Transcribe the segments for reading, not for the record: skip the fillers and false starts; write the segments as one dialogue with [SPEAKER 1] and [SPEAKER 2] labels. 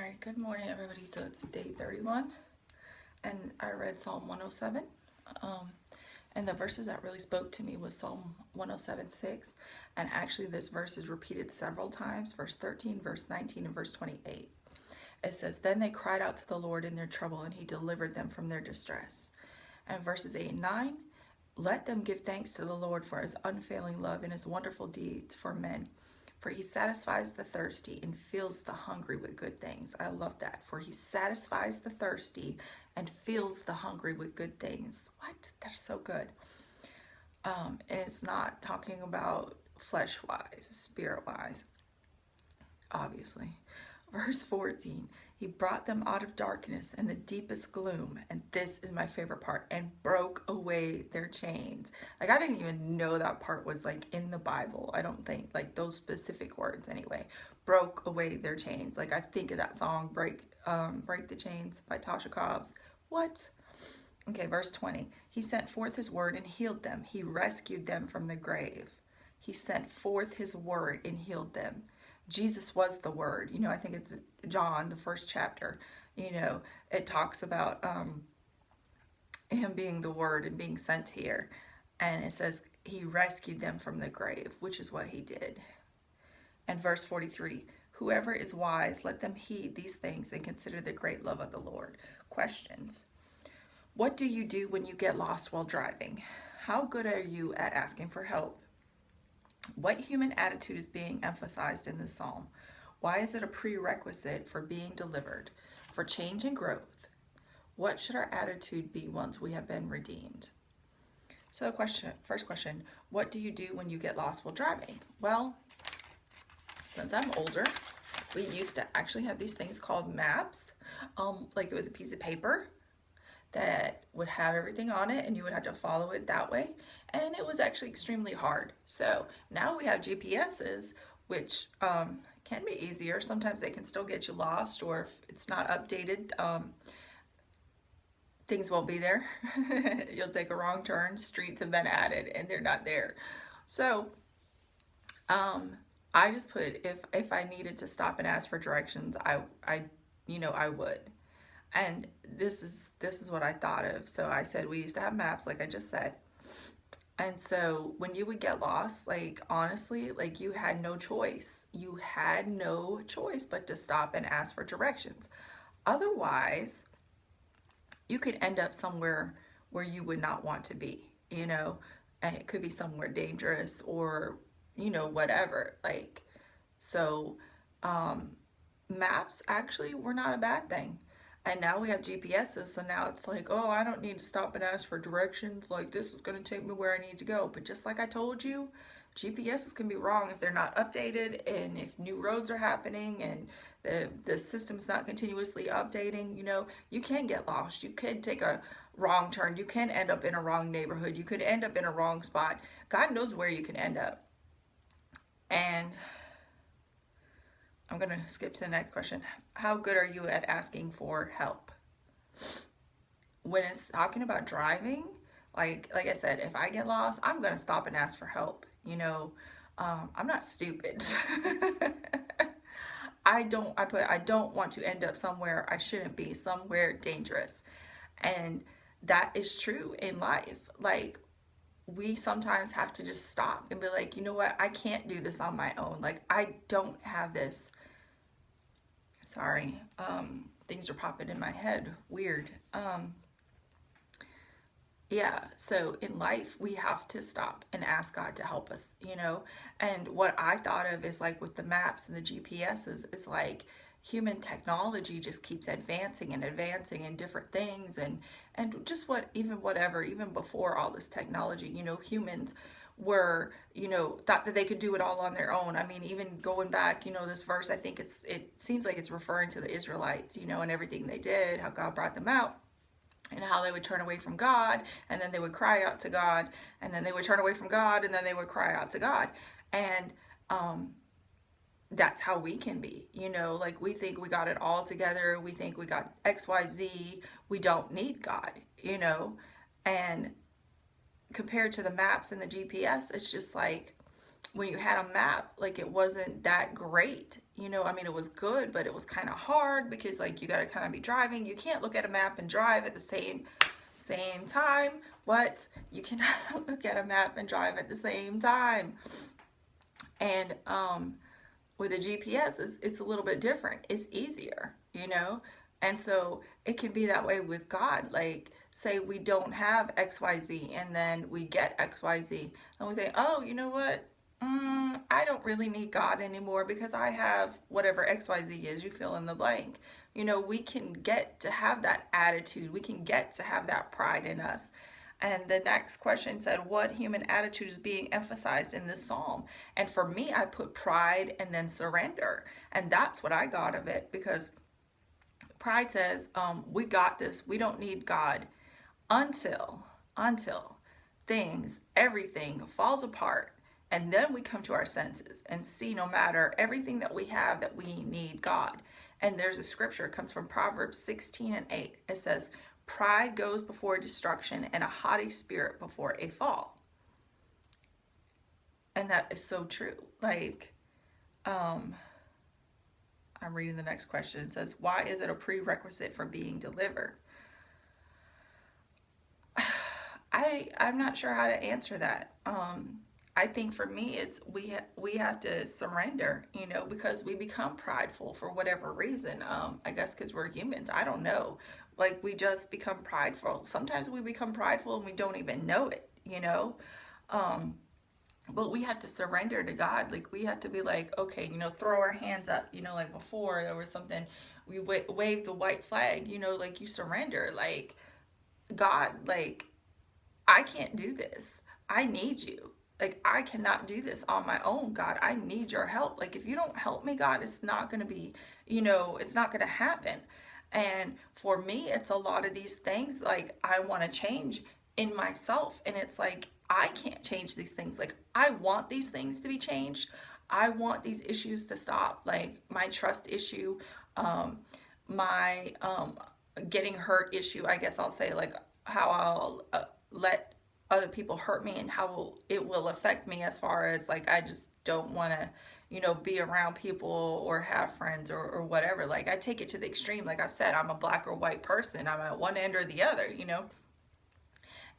[SPEAKER 1] Alright, good morning everybody. So it's day 31 and I read Psalm 107. And the verses that really spoke to me was Psalm 107:6. And actually this verse is repeated several times, verse 13, verse 19, and verse 28. It says, "Then they cried out to the Lord in their trouble, and he delivered them from their distress." And verses 8 and 9, "Let them give thanks to the Lord for his unfailing love and his wonderful deeds for men. For he satisfies the thirsty and fills the hungry with good things." I love that. For he satisfies the thirsty and fills the hungry with good things. What? That's so good. It's not talking about flesh-wise, spirit-wise, obviously. Verse 14, "He brought them out of darkness and the deepest gloom," and this is my favorite part, "and broke away their chains." Like, I didn't even know that part was like in the Bible. I don't think, like, those specific words anyway. Broke away their chains. Like, I think of that song, Break the Chains by Tasha Cobbs. What? Okay, verse 20, "He sent forth his word and healed them. He rescued them from the grave." He sent forth his word and healed them. Jesus was the word. I think it's John, the first chapter. It talks about him being the word and being sent here. And it says he rescued them from the grave, which is what he did. And verse 43, "Whoever is wise, let them heed these things and consider the great love of the Lord." Questions. What do you do when you get lost while driving? How good are you at asking for help? What human attitude is being emphasized in this psalm? Why is it a prerequisite for being delivered, for change and growth? What should our attitude be once we have been redeemed? So first question, what do you do when you get lost while driving? Well, since I'm older, we used to actually have these things called maps. Like, it was a piece of paper that would have everything on it and you would have to follow it that way, and it was actually extremely hard. So now we have GPSs, which can be easier. Sometimes they can still get you lost, or if it's not updated, things won't be there. You'll take a wrong turn, streets have been added and they're not there. So I just put, if I needed to stop and ask for directions, I would. And this is what I thought of. So I said we used to have maps, like I just said. And so when you would get lost, like, honestly, like, you had no choice. You had no choice but to stop and ask for directions. Otherwise, you could end up somewhere where you would not want to be, and it could be somewhere dangerous or, whatever. Like, so maps actually were not a bad thing. And now we have GPSs, so now it's like, oh, I don't need to stop and ask for directions. Like, this is going to take me where I need to go. But just like I told you, GPSs can be wrong if they're not updated, and if new roads are happening and the system's not continuously updating. You can get lost. You could take a wrong turn. You can end up in a wrong neighborhood. You could end up in a wrong spot. God knows where you can end up. And I'm going to skip to the next question. How good are you at asking for help? When it's talking about driving, like I said, if I get lost, I'm going to stop and ask for help. I'm not stupid. I don't want to end up somewhere I shouldn't be, somewhere dangerous. And that is true in life. Like, we sometimes have to just stop and be like, you know what? I can't do this on my own. Like, I don't have this. Sorry, things are popping in my head. Weird. Yeah, so in life, we have to stop and ask God to help us, And what I thought of is, like, with the maps and the GPSs, is like human technology just keeps advancing and advancing in different things, and just even before all this technology, humans were, thought that they could do it all on their own. I mean, even going back, this verse, I think it seems like it's referring to the Israelites, and everything they did, how God brought them out, and how they would turn away from God, and then they would cry out to God, and then they would turn away from God, and then they would cry out to God. And that's how we can be, like, we think we got it all together. We think we got XYZ. We don't need God, and compared to the maps and the GPS, it's just like, when you had a map, like it wasn't that great. You know, I mean, it was good, but it was kind of hard because like you got to kind of be driving. You can't look at a map and drive at the same time. What? You cannot look at a map and drive at the same time. And with a GPS, it's a little bit different. It's easier, you know? And so it can be that way with God. Like, say we don't have XYZ and then we get XYZ and we say, oh, you know what? I don't really need God anymore because I have whatever XYZ is, you fill in the blank. You know, we can get to have that attitude. We can get to have that pride in us. And the next question said, what human attitude is being emphasized in this psalm? And for me, I put pride and then surrender. And that's what I got of it, because pride says, we got this. We don't need God until everything falls apart. And then we come to our senses and see, no matter everything that we have, that we need God. And there's a scripture, it comes from Proverbs 16:8. It says, pride goes before destruction and a haughty spirit before a fall. And that is so true. Like, I'm reading the next question. It says, why is it a prerequisite for being delivered? I'm not sure how to answer that. I think for me, it's we have to surrender, you know, because we become prideful for whatever reason. I guess because we're humans. I don't know. Like, we just become prideful. Sometimes we become prideful and we don't even know it, you know. But we have to surrender to God. Like, we have to be like, okay, you know, throw our hands up, you know, like before there was something, we wave the white flag, you know, like you surrender, like, God, like, I can't do this. I need you. Like, I cannot do this on my own, God. I need your help. Like, if you don't help me, God, it's not going to be, you know, it's not going to happen. And for me, it's a lot of these things, like, I want to change in myself. And it's like, I can't change these things. Like, I want these things to be changed. I want these issues to stop. Like, my trust issue, my getting hurt issue, I guess I'll say, like, how I'll let other people hurt me and how it will affect me, as far as like, I just don't want to, you know, be around people or have friends or whatever. Like, I take it to the extreme. Like I've said, I'm a black or white person. I'm at one end or the other, you know,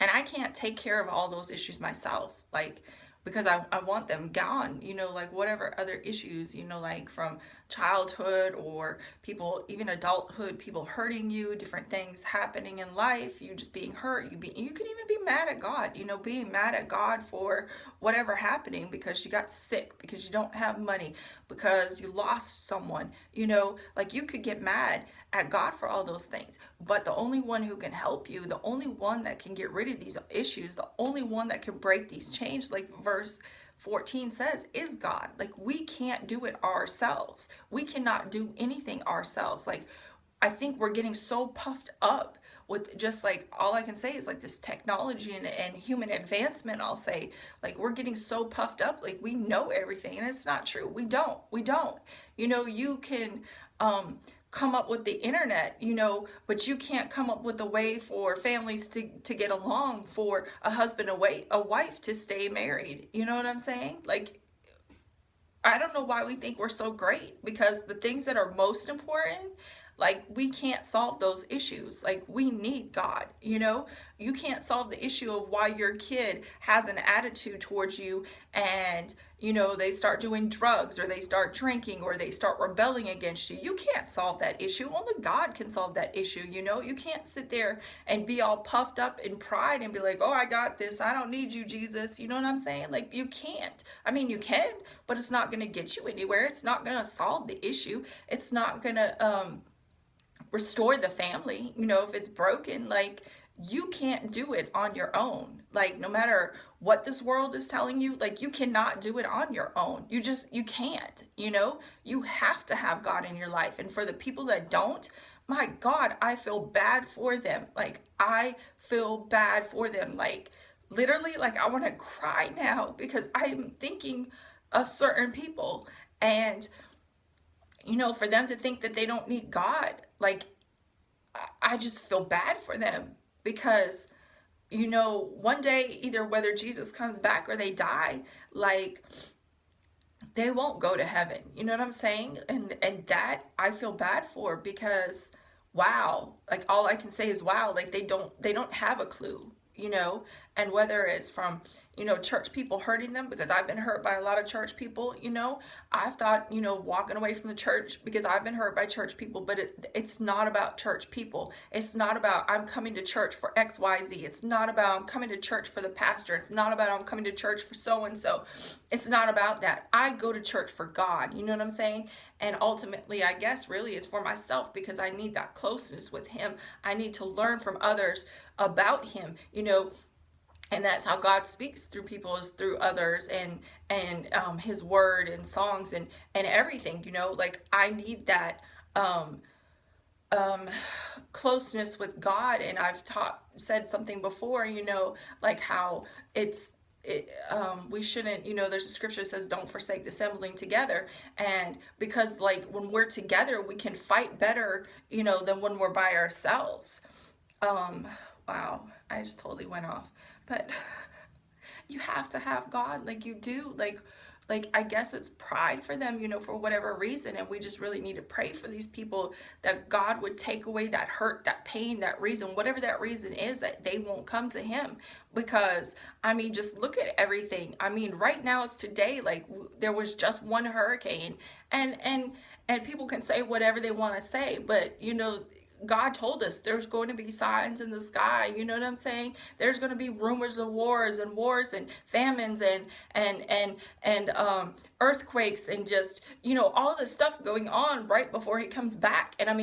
[SPEAKER 1] and I can't take care of all those issues myself. Like, because I want them gone, you know, like whatever other issues, you know, like from childhood or people, even adulthood, people hurting you, different things happening in life, you just being hurt, you can even be mad at God, you know, being mad at God for whatever happening, because you got sick, because you don't have money, because you lost someone, you know, like you could get mad at God for all those things. But the only one who can help you, the only one that can get rid of these issues, the only one that can break these chains, like verse 14 says, is God. Like, we can't do it ourselves. We cannot do anything ourselves. Like, I think we're getting so puffed up with, just like, all I can say is like this technology and human advancement. I'll say, like, we're getting so puffed up, like we know everything, and it's not true. We don't. You know, you can come up with the internet, you know, but you can't come up with a way for families to get along, for a husband, a wife to stay married. You know what I'm saying? Like, I don't know why we think we're so great, because the things that are most important, like, we can't solve those issues. Like, we need God, you know? You can't solve the issue of why your kid has an attitude towards you and, you know, they start doing drugs or they start drinking or they start rebelling against you. You can't solve that issue. Only God can solve that issue, you know? You can't sit there and be all puffed up in pride and be like, oh, I got this. I don't need you, Jesus. You know what I'm saying? Like, you can't. I mean, you can, but it's not going to get you anywhere. It's not going to solve the issue. It's not going to restore the family, you know, if it's broken. Like, you can't do it on your own. Like, no matter what this world is telling you, like, you cannot do it on your own. You can't, you know. You have to have God in your life. And for the people that don't, my God, I feel bad for them. Like, I feel bad for them. Like, literally, like, I want to cry now, because I'm thinking of certain people, and you know, for them to think that they don't need God, like, I just feel bad for them, because, you know, one day, either whether Jesus comes back or they die, like, they won't go to heaven. You know what I'm saying? And that I feel bad for, because wow, like all I can say is wow, like they don't have a clue, you know. And whether it's from, you know, church people hurting them, because I've been hurt by a lot of church people, you know. I've thought, you know, walking away from the church because I've been hurt by church people. But it's not about church people. It's not about I'm coming to church for XYZ. It's not about I'm coming to church for the pastor. It's not about I'm coming to church for so and so. It's not about that. I go to church for God, you know what I'm saying? And ultimately, I guess really it's for myself, because I need that closeness with him. I need to learn from others about him, you know. And that's how God speaks through people, is through others, and his word and songs and everything, you know. Like I need that um closeness with God. And I've said something before, you know, like how we shouldn't, you know, there's a scripture that says don't forsake the assembling together. And because like when we're together we can fight better, you know, than when we're by ourselves. Wow, I just totally went off. But you have to have God, like you do, like I guess it's pride for them, you know, for whatever reason. And we just really need to pray for these people, that God would take away that hurt, that pain, that reason, whatever that reason is, that they won't come to him. Because I mean, just look at everything. I mean, right now it's today, like there was just one hurricane, and people can say whatever they want to say, but you know, God told us there's going to be signs in the sky. You know what I'm saying? There's going to be rumors of wars and famines and earthquakes, and just, you know, all this stuff going on right before he comes back. And I mean,